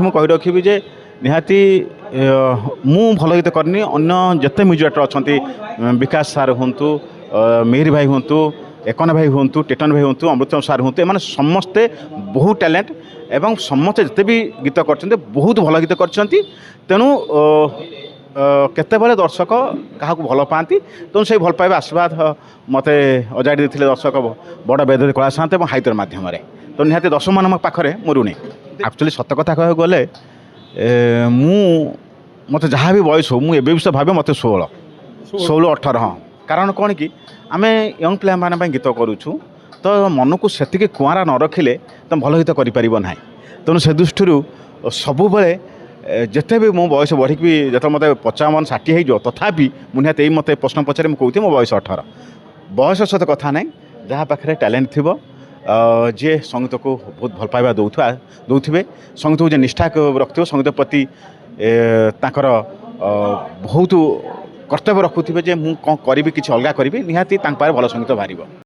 ମୁଁ କହି ରଖିବି ଯେ ନିହାତି ମୁଁ ଭଲ ଗୀତ କରିନି ଅନ୍ୟ ଯେତେ ମ୍ୟୁଜିକ୍ ଡାଇରେକ୍ଟର ଅଛନ୍ତି ବିକାଶ ସାର୍ ହୁଅନ୍ତୁ ମିହିର ଭାଇ ହୁଅନ୍ତୁ एकन भाई हूँ टेटन भाई हूँ अमृतम सार हूँ एम समस्ते बहुत टैलेंट एवं समस्ते जिते भी गीत कर बहुत भल गीत कर तेणु केतबले दर्शक क्या भल पाती तेणु से भल पाइबा आशीर्वाद मत अजाड़ी देते दर्शक बड़ वेद कला सात और हाइतर मध्यम तो निहाती दर्शक मान पाखे मुरुणी एक्चुअली सत कथा कह गले मत जहाँ भी बयस हो मुझे विषय भावे मत 16 18 हाँ कारण कौन कि आम यंग प्ले मैंने गीत करुचु तो मन को से कुआरा न रखिले तुम भल गीत कर तेणु से दृष्टि सबु बेले जिते भी मो बयस बढ़ी जो मत 55 60 हो तथापि मुझे यही मत प्रश्न पचारे मुझे मो बयस 18 बयस सहित कथा ना जहाँ पाखे टैलेंट थी जी संगीत को बहुत भल पाइबा दौथे संगीत को निष्ठा रखिए संगीत प्रति बहुत कर्तव्य रखुवे जे मुझे कौन करी कि अलग करी निहाती भल संगीत बाहर।